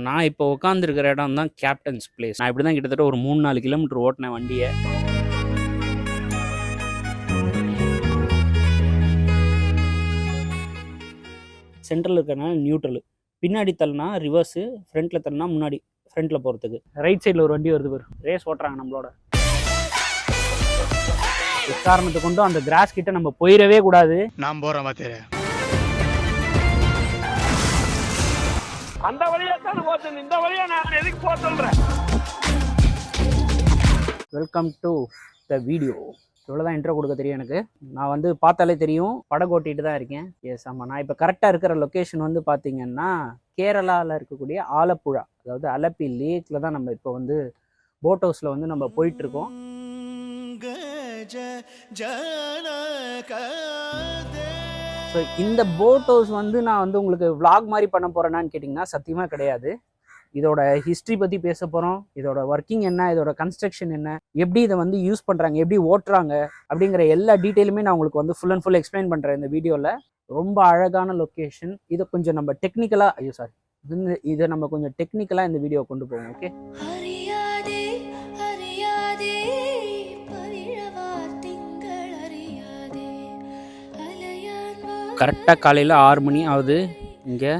நான் இப்போ உட்காந்துருக்கிற இடம் தான் கேப்டன்ஸ் பிளேஸ். நான் இப்படி தான் கிட்டத்தட்ட ஒரு 3-4 கிலோமீட்டர் ஓட்டினேன் வண்டியை. சென்ட்ரல் இருக்கிறனால நியூட்ரல், பின்னாடி தள்ளினா ரிவர்ஸு, ஃப்ரண்ட்டில் தள்ளினா முன்னாடி ஃப்ரண்ட்டில் போகிறதுக்கு. ரைட் சைடில் ஒரு வண்டி வருது, ரேஸ் ஓட்டுறாங்க நம்மளோட. காரணத்தை கொண்டு அந்த கிராஸ் கிட்ட நம்ம போயிடவே கூடாது. நான் போற மாதிரி அந்த வழியா தான் போறது, இந்த வழியா நான் எதுக்கு போக சொல்றேன். Welcome to the video. இவ்வளோதான் இன்ட்ரோ கொடுக்க தெரியும் எனக்கு. நான் வந்து பார்த்தாலே தெரியும் படம் ஓட்டிட்டு தான் இருக்கேன். எஸ் ஆமாம், நான் இப்போ கரெக்டாக இருக்கிற லொக்கேஷன் வந்து பார்த்தீங்கன்னா கேரளாவில் இருக்கக்கூடிய ஆலப்புழா, அதாவது அலப்பி லேக்கில் தான் நம்ம இப்போ வந்து போட் ஹவுஸில் வந்து நம்ம போயிட்டுருக்கோம். ஸோ இந்த போட் ஹவுஸ் வந்து நான் வந்து உங்களுக்கு vlog மாதிரி பண்ண போகிறேன்னான்னு கேட்டிங்கன்னா சத்தியமாக கிடையாது. இதோட ஹிஸ்ட்ரி பற்றி பேச போகிறோம், இதோட ஒர்க்கிங் என்ன, இதோட கன்ஸ்ட்ரக்ஷன் என்ன, எப்படி இதை வந்து யூஸ் பண்ணுறாங்க, எப்படி ஓட்டுறாங்க அப்படிங்கிற எல்லா டீட்டெயிலுமே நான் உங்களுக்கு வந்து ஃபுல் அண்ட் ஃபுல் எக்ஸ்பிளைன் பண்ணுறேன் இந்த வீடியோவில். ரொம்ப அழகான லொக்கேஷன். இதை கொஞ்சம் நம்ம டெக்னிக்கலாக இதை நம்ம கொஞ்சம் டெக்னிக்கலாக இந்த வீடியோ கொண்டு போவோம். ஓகே, கரெக்டாக காலையில் 6 மணி ஆகுது இங்கே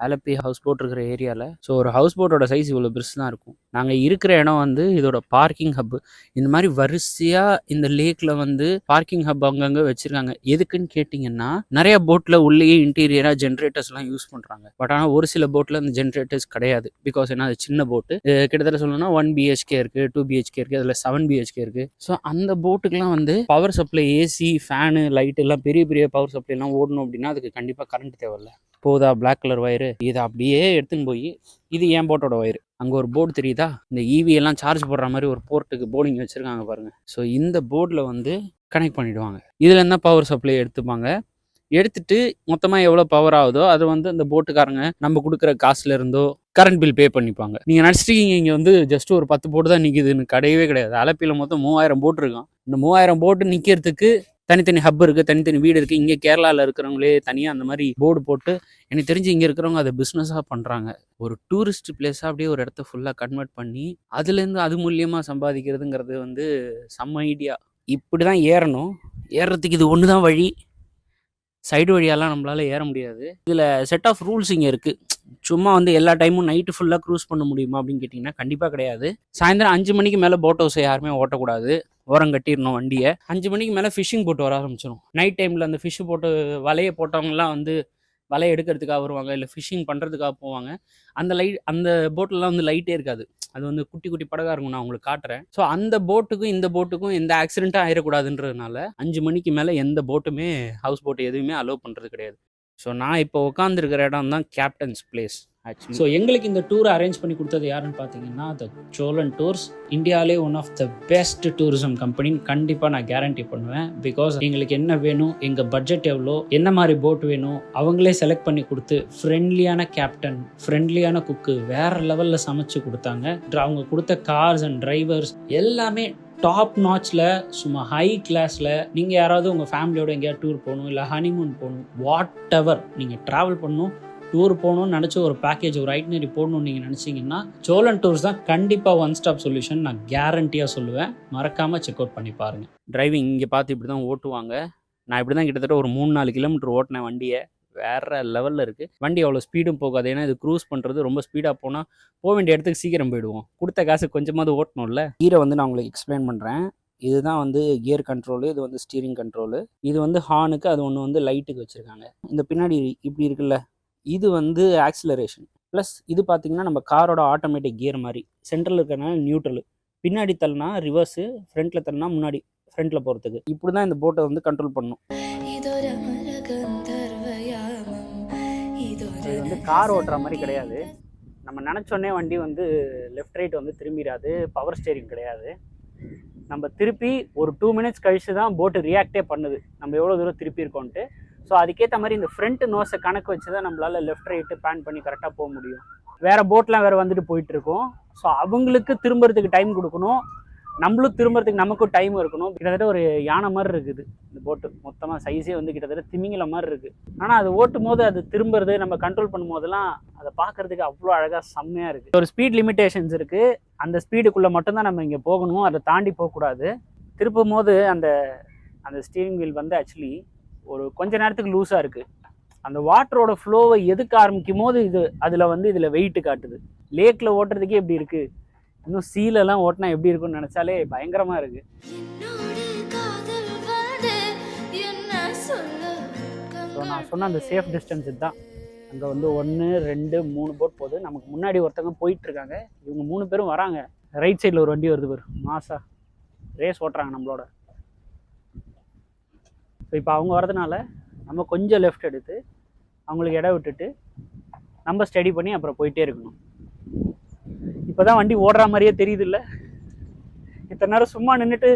அலப்பி ஹவுஸ் போட் இருக்கிற ஏரியாவில். ஸோ ஒரு ஹவுஸ் போட்டோட சைஸ் இவ்வளோ பெருசு தான் இருக்கும். நாங்கள் இருக்கிற இடம் வந்து இதோட பார்க்கிங் ஹப்பு. இந்த மாதிரி வரிசையாக இந்த லேக்கில் வந்து பார்க்கிங் ஹப் அங்கங்கே வச்சுருக்காங்க. எதுக்குன்னு கேட்டிங்கன்னா நிறைய போட்டில் உள்ளேயே இன்டீரியராக ஜென்ரேட்டர்ஸ்லாம் யூஸ் பண்ணுறாங்க. பட் ஆனால் ஒரு சில போட்டில் அந்த ஜென்ரேட்டர்ஸ் கிடையாது. பிகாஸ் ஏன்னா அது சின்ன போட்டு, கிட்டத்தட்ட சொல்லணும்னா 1 BHK இருக்குது, 2 BHK இருக்குது, அதில் 7 BHK இருக்குது. ஸோ அந்த போட்டுக்கெலாம் வந்து power supply, AC, fan, light எல்லாம் பெரிய பெரிய பவர் சப்ளைலாம் ஓடணும் அப்படின்னா அதுக்கு கண்டிப்பாக கரண்ட் தேவையில்ல. போதா பிளாக் கலர் வயரு, இதை அப்படியே எடுத்துன்னு போய், இது என் போட்டோட வயரு. அங்கே ஒரு போர்டு தெரியுதா, இந்த EV எல்லாம் சார்ஜ் போடுற மாதிரி ஒரு போர்ட்டுக்கு போர்டிங் வச்சுருக்காங்க பாருங்கள். ஸோ இந்த போர்டில் வந்து கனெக்ட் பண்ணிவிடுவாங்க. இதில் என்ன பவர் சப்ளை எடுத்துப்பாங்க. எடுத்துட்டு மொத்தமாக எவ்வளோ பவர் ஆகுதோ அதை வந்து அந்த போட்டுக்காரங்க நம்ம கொடுக்குற காசுல இருந்தோ கரண்ட் பில் பே பண்ணிப்பாங்க. நீங்கள் நினச்சிட்டீங்க இங்கே வந்து ஜஸ்ட் ஒரு 10 போட்டு தான் நிற்கிதுன்னு. கிடையவே கிடையாது. அலப்பியில் மொத்தம் 3000 போட்டு இருக்கான். இந்த 3000 போட்டு நிற்கிறதுக்கு தனித்தனி ஹப் இருக்குது, தனித்தனி வீடு இருக்குது. இங்கே கேரளாவில் இருக்கிறவங்களே தனியாக அந்த மாதிரி போர்டு போட்டு, எனக்கு தெரிஞ்சு இங்கே இருக்கிறவங்க அதை பிஸ்னஸாக பண்ணுறாங்க. ஒரு டூரிஸ்ட் பிளேஸாக அப்படியே ஒரு இடத்த ஃபுல்லாக கன்வெர்ட் பண்ணி அதுலேருந்து அது மூலியமாக சம்பாதிக்கிறதுங்கிறது வந்து செம்ம ஐடியா. இப்படி தான் ஏறணும். ஏறுறதுக்கு இது ஒன்று தான் வழி. சைடு வழியாலாம் நம்மளால் ஏற முடியாது. இதில் செட் ஆஃப் ரூல்ஸ் இங்கே இருக்குது. சும்மா வந்து எல்லா டைமும் நைட்டு ஃபுல்லாக க்ரூஸ் பண்ண முடியுமா அப்படின்னு கேட்டிங்கன்னா கண்டிப்பாக கிடையாது. சாயந்தரம் 5 மணிக்கு மேலே போட் ஹவுஸை யாருமே ஓட்டக்கூடாது. ஓரம் கட்டிடணும் வண்டியை. 5 மணிக்கு மேலே ஃபிஷ்ஷிங் போட்டு வர ஆரம்பிச்சிடும். நைட் டைமில் அந்த ஃபிஷ்ஷு போட்டு வலையை போட்டவங்கலாம் வந்து வலையை எடுக்கிறதுக்காக வருவாங்க, இல்லை ஃபிஷ்ஷிங் பண்ணுறதுக்காக போவாங்க. அந்த போட்டிலலாம் வந்து லைட்டே இருக்காது. அது வந்து குட்டி குட்டி படகா இருக்கும். நான் உங்களுக்கு காட்டுறேன். ஸோ அந்த போட்டுக்கும் இந்த போட்டுக்கும் எந்த ஆக்சிடென்ட்டும் ஆயிடக்கூடாதுன்றதுனால 5 மணிக்கு மேலே எந்த போட்டுமே, ஹவுஸ் போட்டு எதுவுமே அலோவ் பண்ணுறது கிடையாது. ஸோ நான் இப்போ உட்காந்துருக்கிற இடம் தான் கேப்டன்ஸ் பிளேஸ் ஆக்சுவலி. ஸோ எங்களுக்கு இந்த டூரை அரேஞ்ச் பண்ணி கொடுத்தது யாருன்னு பார்த்தீங்கன்னா த சோழன் டூர்ஸ். இந்தியாவிலே one of the best tourism கம்பெனின்னு கண்டிப்பாக நான் கேரண்டி பண்ணுவேன். பிகாஸ் எங்களுக்கு என்ன வேணும், எங்கள் பட்ஜெட் எவ்வளோ, என்ன மாதிரி போட் வேணும், அவங்களே செலக்ட் பண்ணி கொடுத்து ஃப்ரெண்ட்லியான கேப்டன், ஃப்ரெண்ட்லியான குக்கு, வேறு லெவலில் சமைச்சு கொடுத்தாங்க. அவங்க கொடுத்த கார்ஸ் அண்ட் டிரைவர்ஸ் எல்லாமே டாப் நாட்ச்சில், சும்மா ஹை கிளாஸில். நீங்கள் யாராவது உங்கள் ஃபேமிலியோட எங்கேயாவது டூர் போகணும், இல்லை ஹனிமூன் போகணும், வாட் எவர் நீங்கள் ட்ராவல் பண்ணணும், டூர் போகணும்னு நினச்சி ஒரு பேக்கேஜ், ஒரு ஐட்னரி போடணும்னு நீங்கள் நினச்சிங்கன்னா சோழன் டூர்ஸ் தான் கண்டிப்பாக ஒன் ஸ்டாப் சொல்யூஷன். நான் கேரண்டியாக சொல்லுவேன். மறக்காமல் செக் அவுட் பண்ணி பாருங்கள். டிரைவிங் இங்கே பார்த்து இப்படி தான் ஓட்டுவாங்க. நான் இப்படி தான் கிட்டத்தட்ட ஒரு 3-4 கிலோமீட்டர் ஓட்டினேன் வண்டியை. வேறு லெவலில் இருக்குது. வண்டி அவ்வளோ ஸ்பீடும் போகாது. ஏன்னா இது க்ரூஸ் பண்ணுறது. ரொம்ப ஸ்பீடாக போனால் போக வேண்டிய இடத்துக்கு சீக்கிரம் போயிடுவோம். கொடுத்த காசு கொஞ்சமாவது ஓட்டணும்ல. கீரை வந்து நான் உங்களுக்கு எக்ஸ்பிளைன் பண்ணுறேன். இதுதான் வந்து கியர் கண்ட்ரோலு, இது வந்து ஸ்டீரிங் கண்ட்ரோலு, இது வந்து ஹார்னுக்கு, அது ஒன்று வந்து லைட்டுக்கு வச்சுருக்காங்க. இந்த பின்னாடி இப்படி இருக்குல்ல, இது வந்து ஆக்சிலரேஷன். ப்ளஸ் இது பார்த்திங்கன்னா நம்ம காரோட ஆட்டோமேட்டிக் கியர் மாதிரி. சென்ட்ரல் இருக்கிறனால நியூட்ரலு, பின்னாடி தள்ளினா ரிவர்ஸு, ஃப்ரண்ட்டில் தள்ளினா முன்னாடி ஃப்ரண்ட்டில் போகிறதுக்கு. இப்படி தான் இந்த போட்டை வந்து கண்ட்ரோல் பண்ணணும். இது வந்து கார் ஓட்டுற மாதிரி கிடையாது. நம்ம நினச்சோன்னே வண்டி வந்து லெஃப்ட் ரைட் வந்து திரும்பிடாது. பவர் ஸ்டேரிங் கிடையாது. நம்ம திருப்பி ஒரு 2 மினிட்ஸ் கழிச்சு தான் போட்டு ரியாக்டே பண்ணுது நம்ம எவ்வளோ தூரம் திருப்பி இருக்கோன்ட்டு. ஸோ அதுக்கேற்ற மாதிரி இந்த ஃப்ரண்ட் நோஸை கணக்கு வச்சு தான் நம்மளால் லெஃப்ட் ரைட்டு பேன் பண்ணி கரெக்டாக போக முடியும். வேறு போட்லாம் வேறு வந்துட்டு போயிட்டுருக்கோம். ஸோ அவங்களுக்கு திரும்புறதுக்கு டைம் கொடுக்கணும். நம்மளும் திரும்புறதுக்கு நமக்கும் டைம் இருக்கணும். கிட்டத்தட்ட ஒரு யானை மாதிரி இருக்குது இந்த போட்டு. மொத்தமாக சைஸே வந்து கிட்டத்தட்ட திமிங்கல மாதிரி இருக்குது. ஆனால் அது ஓட்டும் போது அது திரும்புறது நம்ம கண்ட்ரோல் பண்ணும் போதெல்லாம் அதை பார்க்கறதுக்கு அவ்வளோ அழகாக செம்மையாக இருக்குது. ஒரு ஸ்பீட் லிமிட்டேஷன்ஸ் இருக்குது. அந்த ஸ்பீடுக்குள்ளே மட்டும்தான் நம்ம இங்கே போகணும், அதை தாண்டி போகக்கூடாது. திருப்பும் போது அந்த அந்த ஸ்டீரிங் வீல் வந்து ஆக்சுவலி ஒரு கொஞ்ச நேரத்துக்கு லூஸாக இருக்குது. அந்த வாட்டரோட ஃப்ளோவை எதுக்க ஆரம்பிக்கும் போது இது அதில் வந்து இதில் வெயிட்டு காட்டுது. லேக்கில் ஓட்டுறதுக்கே எப்படி இருக்குது, இன்னும் சீலெல்லாம் ஓட்டினா எப்படி இருக்குன்னு நினச்சாலே பயங்கரமாக இருக்குது. ஸோ நான் சொன்ன அந்த சேஃப் டிஸ்டன்ஸ் இதுதான். அங்கே வந்து 1 2 3 போட் போகுது. நமக்கு முன்னாடி ஒருத்தவங்க போயிட்டுருக்காங்க. இவங்க 3 பேரும் வராங்க. ரைட் சைடில் ஒரு வண்டி வருது பாரு, மாசா ரேஸ் ஓட்டுறாங்க நம்மளோட. ஸோ இப்போ அவங்க வரதுனால நம்ம கொஞ்சம் லெஃப்ட் எடுத்து அவங்களுக்கு இடம் விட்டுட்டு நம்ம ஸ்டடி பண்ணி அப்புறம் போயிட்டே இருக்கணும். இப்போ தான் வண்டி ஓடுற மாதிரியே தெரியுது இல்லை? இத்தனை நேரம் சும்மா நின்றுட்டு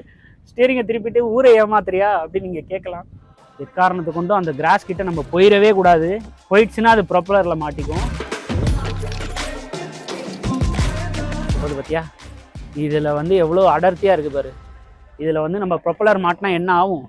ஸ்டீரிங்கை திருப்பிட்டு ஊரை ஏமாத்துறியா அப்படின்னு நீங்கள் கேட்கலாம். எக்காரணத்தை கொண்டும் அந்த கிராஸ் கிட்ட நம்ம போயிடவே கூடாது. போயிடுச்சுன்னா அது ப்ரொப்பலரில் மாட்டிக்கும். போது பார்த்தியா, இதில் வந்து எவ்வளோ அடர்த்தியாக இருக்குது பாரு. இதில் வந்து நம்ம ப்ரொப்பலர் மாட்டினா என்ன ஆகும்?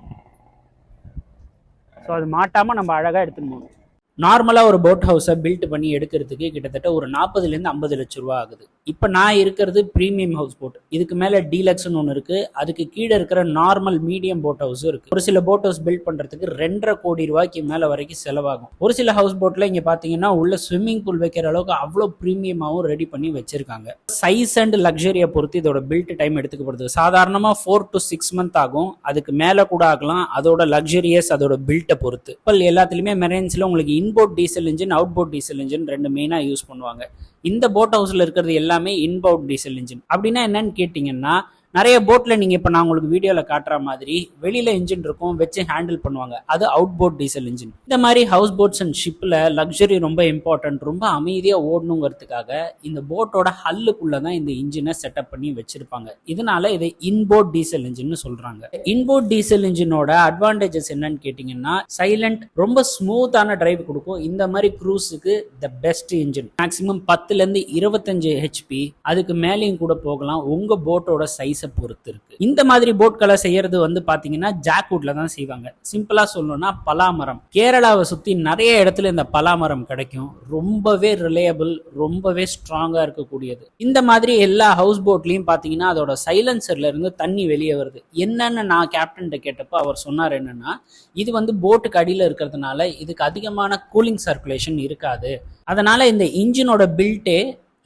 ஸோ அது மாட்டாமல் நம்ம அழகாக எடுத்துன்னு போகணும். நார்மலாக ஒரு போட் ஹவுஸை பில்ட் பண்ணி எடுக்கிறதுக்கு கிட்டத்தட்ட ஒரு 40 to 50 லட்ச ரூபா ஆகுது. இப்போ நான் இருக்கிறது ப்ரீமியம் ஹவுஸ் போட். இதுக்கு மேலே டீலக்ஸ்னு ஒன்று இருக்குது. அதுக்கு கீழே இருக்கிற நார்மல் மீடியம் போட் ஹவுஸும் இருக்குது. ஒரு சில போட் ஹவுஸ் பில்ட் பண்ணுறதுக்கு 2.5 கோடி ரூபாய்க்கு மேலே வரைக்கும் செலவாகும். ஒரு சில ஹவுஸ் போட்டில் இங்கே பார்த்தீங்கன்னா உள்ள ஸ்விம்மிங் பூல் வைக்கிற அளவுக்கு அவ்வளோ ப்ரீமியமாகவும் ரெடி பண்ணி வச்சிருக்காங்க. சைஸ் அண்ட் லக்ஸரியை பொறுத்து இதோட பில்ட் டைம் எடுத்துக்கப்படுது. சாதாரணமாக 4 to 6 months ஆகும். அதுக்கு மேலே கூட ஆகலாம், அதோட லக்ஸரியஸ் அதோட பில்ட்டை பொறுத்து. இப்போ எல்லாத்துலேயுமே மெரைன்ஸில் உங்களுக்கு inboard diesel engine, outboard diesel engine 2 மெயினாக யூஸ் பண்ணுவாங்க. இந்த போட் ஹவுஸில் இருக்கிறது எல்லாமே இன்பவுட் டீசல் இன்ஜின். அப்படின்னா என்னன்னு கேட்டிங்கன்னா, நிறைய போட்டில் நீங்கள் இப்போ நான் உங்களுக்கு வீடியோவில் காட்டுற மாதிரி வெளியில் இன்ஜின் இருக்கும், வச்சு ஹேண்டில் பண்ணுவாங்க. அது அவுட்போர்ட் டீசல் இன்ஜின். இந்த மாதிரி ஹவுஸ் போட்ஸ் அண்ட் ஷிப்பில் லக்ஸரி ரொம்ப இம்பார்ட்டன்ட். ரொம்ப அமைதியாக ஓடணுங்கிறதுக்காக இந்த போட்டோட ஹல்லுக்குள்ளே தான் இந்த இன்ஜினை செட்டப் பண்ணி வச்சுருப்பாங்க. இதனால இதை இன்போர்ட் டீசல் இன்ஜின்னு சொல்கிறாங்க. இன்போர்ட் டீசல் இன்ஜினோட அட்வான்டேஜஸ் என்னன்னு கேட்டிங்கன்னா, சைலண்ட், ரொம்ப ஸ்மூத்தான டிரைவ் கொடுக்கும். இந்த மாதிரி க்ரூஸுக்கு the best engine. Maximum 10 to 25 HP, அதுக்கு மேலேயும் கூட போகலாம். உங்கள் போட்டோட சைஸ் பொறுத்து இருக்கு. இந்த மாதிரி போட்களை செய்யறது வந்து பாத்தீங்கன்னா ஜாக்வுட்ல தான் செய்வாங்க. சிம்பிளா சொல்லணும்னா பலாமரம். கேரளாவை சுத்தி நிறைய இடத்துல இந்த பலாமரம் கிடைக்கும். ரொம்பவே ரிலையபிள், ரொம்பவே ஸ்ட்ராங்கா இருக்கக்கூடியது. இந்த மாதிரி எல்லா ஹவுஸ் போட்லயும் பாத்தீங்கன்னா அதோட சைலன்சர்ல இருந்து தண்ணி வெளியே வருது. என்னன்னு நான் கேப்டன் கேட்டப்போ அவர் சொன்னார் என்னன்னா, இது வந்து போட்டுக்கு அடியில இருக்கிறதுனால இதுக்கு அதிகமான கூலிங் சர்க்குலேஷன் இருக்காது. அதனால இந்த இன்ஜினோட பில்ட்டே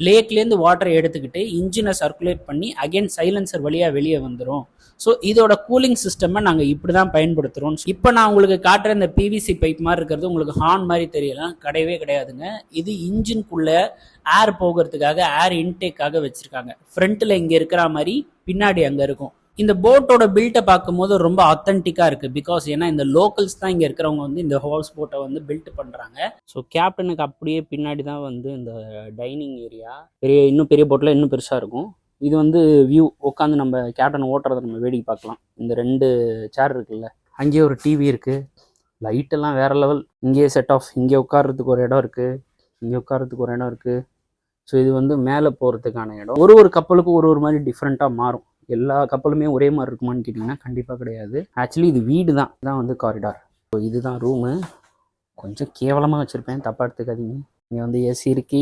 லேக்லேருந்து வாட்டரை எடுத்துக்கிட்டு இன்ஜினை சர்க்குலேட் பண்ணி அகைன் சைலன்சர் வழியாக வெளியே வந்துடும். ஸோ இதோட கூலிங் சிஸ்டமை நாங்கள் இப்படி தான் பயன்படுத்துகிறோம். இப்போ நான் உங்களுக்கு காட்டுற இந்த பிவிசி பைப் மாதிரி இருக்கிறது உங்களுக்கு ஹார்ன் மாதிரி தெரியலாம், கிடையவே கிடையாதுங்க. இது இன்ஜின்குள்ளே ஏர் போகிறதுக்காக, ஏர் இன்டேக்காக வச்சுருக்காங்க. ஃப்ரண்ட்டில் இங்கே இருக்கிற மாதிரி பின்னாடி அங்கே இருக்கும். இந்த போட்டோட பில்ட்டை பார்க்கும்போது ரொம்ப ஆத்தென்டிக்காக இருக்குது. பிகாஸ் ஏன்னா இந்த லோக்கல்ஸ் தான் இங்கே இருக்கிறவங்க வந்து இந்த ஹவுஸ் போட்டை வந்து பில்ட் பண்ணுறாங்க. ஸோ கேப்டனுக்கு அப்படியே பின்னாடி தான் வந்து இந்த டைனிங் ஏரியா. இன்னும் பெரிய போட்டில் இன்னும் பெருசாக இருக்கும். இது வந்து வியூ, உட்காந்து நம்ம கேப்டன் ஓட்டுறதை நம்ம வேடிக்கை பார்க்கலாம். இந்த 2 சேர் இருக்குல்ல, அங்கேயே ஒரு டிவி இருக்குது. லைட்டெல்லாம் வேறு லெவல். இங்கேயே செட் ஆஃப், இங்கே உட்கார்றதுக்கு ஒரு இடம் இருக்குது, இங்கே உட்கார்றதுக்கு ஒரு இடம் இருக்குது. ஸோ இது வந்து மேலே போகிறதுக்கான இடம். ஒரு கப்பலுக்கும் ஒரு மாதிரி டிஃப்ரெண்ட்டாக மாறும். எல்லா கப்பலுமே ஒரே மாதிரி இருக்குமான்னு கேட்டிங்கன்னா கண்டிப்பாக கிடையாது. ஆக்சுவலி இது வீடு தான், இதான் வந்து காரிடார். ஸோ இதுதான் ரூமு. கொஞ்சம் கேவலமாக வச்சுருப்பேன், தப்பாக எடுத்துக்காதீங்க. இங்கே வந்து ஏசி இருக்கு,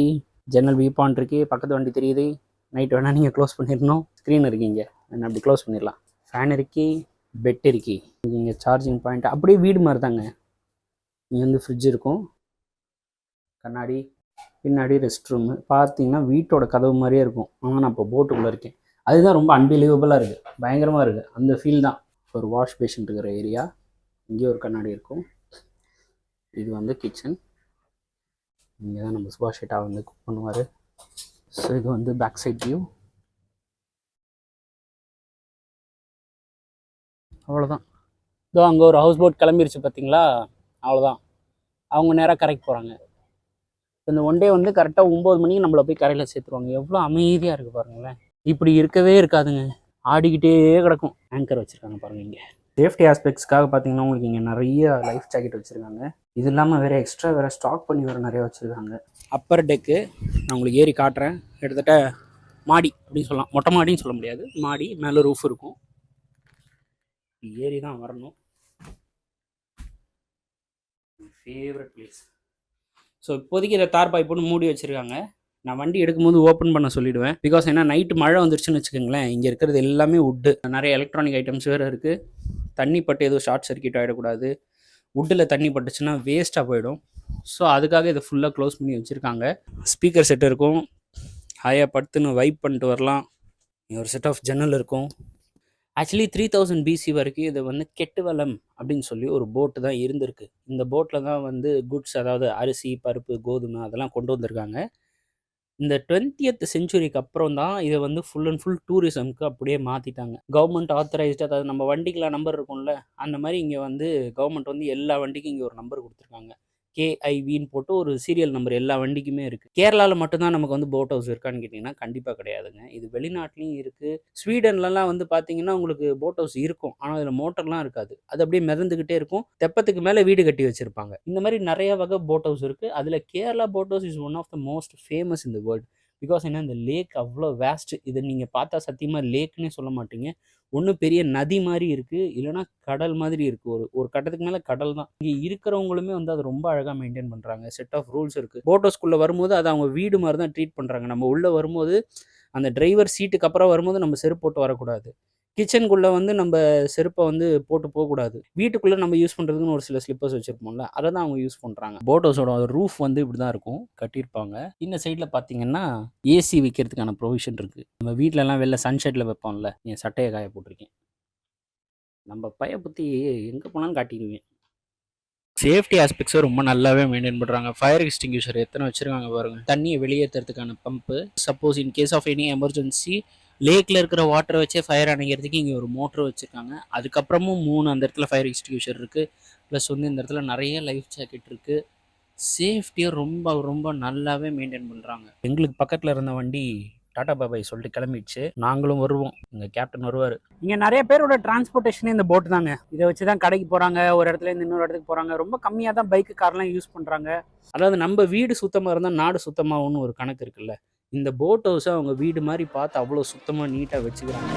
ஜன்னல் வியூ பாயிண்ட் இருக்கு, பக்கத்து வண்டி தெரியுது. நைட் வேணால் நீங்கள் க்ளோஸ் பண்ணிடணும். ஸ்க்ரீன் இருக்கீங்க, என்ன அப்படி க்ளோஸ் பண்ணிடலாம். ஃபேன் இருக்கு, பெட் இருக்கு, இங்கே சார்ஜிங் பாயிண்ட். அப்படியே வீடு மாதிரி தாங்க. இங்கே வந்து ஃப்ரிட்ஜ் இருக்கும், கண்ணாடி, பின்னாடி ரெஸ்ட் ரூமு. பார்த்தீங்கன்னா வீட்டோட கதவு மாதிரியே இருக்கும். ஆனால் நான் இப்போ போட்டுக்குள்ளே இருக்கேன். அதுதான் ரொம்ப அன்பிலீவபிளாக இருக்குது, பயங்கரமாக இருக்குது. அந்த ஃபீல் தான். ஒரு வாஷ் பேஷன் இருக்கிற ஏரியா, இங்கே ஒரு கண்ணாடி இருக்கும். இது வந்து கிச்சன். இங்கே தான் நம்ம சுபாஷ் ஷெட்டா வந்து குக் பண்ணுவார். ஸோ இது வந்து பேக் சைட் வியூ. அவ்வளோதான். இதோ அங்கே ஒரு ஹவுஸ் போட் கிளம்பிருச்சு பார்த்தீங்களா, அவ்வளோதான். அவங்க நேராக கரைக்கு போகிறாங்க. இந்த ஒன் டே வந்து கரெக்டாக 9 மணிக்கு நம்மளை போய் கரையில் சேர்த்துருவாங்க. எவ்வளோ அமைதியாக இருக்குது பாருங்களேன். இப்படி இருக்கவே இருக்காதுங்க, ஆடிக்கிட்டே கிடக்கும். ஆங்கர் வச்சுருக்காங்க பாருங்கள். இங்கே சேஃப்டி ஆஸ்பெக்ட்ஸ்க்காக பார்த்தீங்கன்னா உங்களுக்கு இங்கே நிறைய லைஃப் ஜாக்கெட் வச்சுருக்காங்க. இது இல்லாமல் வேறு எக்ஸ்ட்ரா வேறு ஸ்டாக் பண்ணி வேறு நிறைய வச்சுருக்காங்க. அப்பர் டெக்கு நான் உங்களுக்கு ஏறி காட்டுறேன். கிட்டத்தட்ட மாடி அப்படின்னு சொல்லலாம், மொட்டை மாடின்னு சொல்ல முடியாது, மாடி மேலே ரூஃப் இருக்கும். ஏறி தான் வரணும். Favourite place. ஸோ இப்போதைக்கு இதை தார்பாய் போட்டு மூடி வச்சுருக்காங்க. நான் வண்டி எடுக்கும்போது ஓப்பன் பண்ண சொல்லிவிடுவேன். பிகாஸ் ஏன்னா நைட்டு மழை வந்துருச்சுன்னு வச்சுக்கோங்களேன், இங்கே இருக்கிறது எல்லாமே வுட்டு, நிறைய எலக்ட்ரானிக் ஐட்டம்ஸ் வேறு இருக்குது. தண்ணி பட்டு எதுவும் ஷார்ட் சர்க்கியூட் ஆகிடக்கூடாது. வுட்டில் தண்ணி பட்டுச்சுன்னா வேஸ்ட்டாக போயிடும். ஸோ அதுக்காக இதை ஃபுல்லாக க்ளோஸ் பண்ணி வச்சுருக்காங்க. ஸ்பீக்கர் செட் இருக்கும், ஹையாக படுத்துன்னு வைப் பண்ணிட்டு வரலாம். ஒரு செட் ஆஃப் ஜன்னல் இருக்கும். ஆக்சுவலி 3000 BC வரைக்கும் இது வந்து கெட்டுவலம் அப்படின்னு சொல்லி ஒரு போட்டு தான் இருந்திருக்கு. இந்த போட்டில் தான் வந்து குட்ஸ், அதாவது அரிசி, பருப்பு, கோதுமை அதெல்லாம் கொண்டு வந்திருக்காங்க. இந்த 20th செஞ்சுரிக்கு அப்புறம் தான் இதை வந்து ஃபுல் அண்ட் ஃபுல் டூரிசம்க்கு அப்படியே மாற்றிட்டாங்க. கவர்மெண்ட் ஆத்தரைஸ்டு, அதாவது நம்ம வண்டிக்கெலாம் நம்பர் இருக்கும்ல, அந்த மாதிரி இங்கே வந்து கவர்மெண்ட் வந்து எல்லா வண்டிக்கும் இங்கே ஒரு நம்பர் கொடுத்துருக்காங்க. KIVன்னு போட்டு ஒரு சீரியல் நம்பர் எல்லா வண்டிக்குமே இருக்குது. கேரளாவில் மட்டும்தான் நமக்கு வந்து போட் ஹவுஸ் இருக்கான்னு கேட்டிங்கன்னா கண்டிப்பாக கிடையாதுங்க. இது வெளிநாட்டிலையும் இருக்குது. ஸ்வீடன்லலாம் வந்து பார்த்தீங்கன்னா உங்களுக்கு போட் ஹவுஸ் இருக்கும், ஆனால் அதில் மோட்டர்லாம் இருக்காது. அது அப்படியே மிதந்துக்கிட்டே இருக்கும். தெப்பத்துக்கு மேலே வீடு கட்டி வச்சுருப்பாங்க. இந்த மாதிரி நிறைய வகை போட் ஹவுஸ் இருக்குது. அதில் Kerala boat house is one of the most famous in the world. Because என்ன, இந்த லேக் அவ்வளோ வேஸ்ட்டு. இதை நீங்கள் பார்த்தா சத்தியமாக லேக்குன்னே சொல்ல மாட்டீங்க. ஒன்று பெரிய நதி மாதிரி இருக்குது, இல்லைனா கடல் மாதிரி இருக்குது. ஒரு கட்டத்துக்கு மேலே கடல் தான். இங்கே இருக்கிறவங்களுமே வந்து அதை ரொம்ப அழகாக மெயின்டைன் பண்ணுறாங்க. செட் ஆஃப் ரூல்ஸ் இருக்குது. போட் ஹவுஸ்க்குள்ளே வரும்போது அதை அவங்க வீடு மாதிரி தான் ட்ரீட் பண்ணுறாங்க. நம்ம உள்ளே வரும்போது அந்த டிரைவர் சீட்டுக்கு அப்புறம் வரும்போது நம்ம செருப்பு போட்டு வரக்கூடாது. கிச்சனுக்குள்ளே வந்து நம்ம செருப்பை வந்து போட்டு போகக்கூடாது. வீட்டுக்குள்ளே நம்ம யூஸ் பண்ணுறதுக்குன்னு ஒரு சில ஸ்லிப்பர்ஸ் வச்சுருப்போம்ல, அதை தான் அவங்க யூஸ் பண்ணுறாங்க. போட் ஹவுஸோட ரூஃப் வந்து இப்படி தான் இருக்கும், கட்டியிருப்பாங்க. இந்த சைடில் பார்த்தீங்கன்னா ஏசி வைக்கிறதுக்கான ப்ரொவிஷன் இருக்குது. நம்ம வீட்டிலலாம் வெளில சன்ஷெட்டில் வைப்போம்ல, என் சட்டையை காய போட்டிருக்கேன். நம்ம பைய பற்றி எங்கே போனாலும் காட்டிடுவேன். சேஃப்டி ஆஸ்பெக்ட்ஸை ரொம்ப நல்லாவே மெயின்டைன் பண்ணுறாங்க. ஃபயர் எக்ஸ்டிங்யூஷர் எத்தனை வச்சுருக்காங்க பாருங்கள். தண்ணியை வெளியேற்றுறதுக்கான pump, suppose in case of any emergency லேக்கில் இருக்கிற வாட்டரை வச்சே ஃபயர் அணைக்கிறதுக்கு இங்கே ஒரு மோட்ரு வச்சுருக்காங்க. அதுக்கப்புறமும் 3 அந்த இடத்துல ஃபயர் எக்ஸ்டிங்யூஷர் இருக்குது. ப்ளஸ் வந்து இந்த இடத்துல நிறைய லைஃப் ஜாக்கெட் இருக்குது. சேஃப்டியை ரொம்ப ரொம்ப நல்லாவே மெயின்டைன் பண்ணுறாங்க. எங்களுக்கு பக்கத்தில் இருந்த வண்டி டாடா பாபாய் சொல்லிட்டு கிளம்பிடுச்சு. நாங்களும் வருவோம், எங்கள் கேப்டன் வருவார். இங்கே நிறைய பேரோட டிரான்ஸ்போர்ட்டேஷனே இந்த போட்டு தாங்க. இதை வச்சு தான் கடைக்கு போகிறாங்க, ஒரு இடத்துலேருந்து இன்னொரு இடத்துக்கு போகிறாங்க. ரொம்ப கம்மியாக தான் பைக்கு, கார்லாம் யூஸ் பண்ணுறாங்க. அதாவது நம்ம வீடு சுத்தமாக இருந்தால் நாடு சுத்தமாகும்னு ஒரு கணக்கு இருக்குல்ல. இந்த போட் ஹவுஸை அவங்க வீடு மாதிரி பார்த்து அவ்வளோ சுத்தமாக நீட்டாக வச்சுக்கிறாங்க.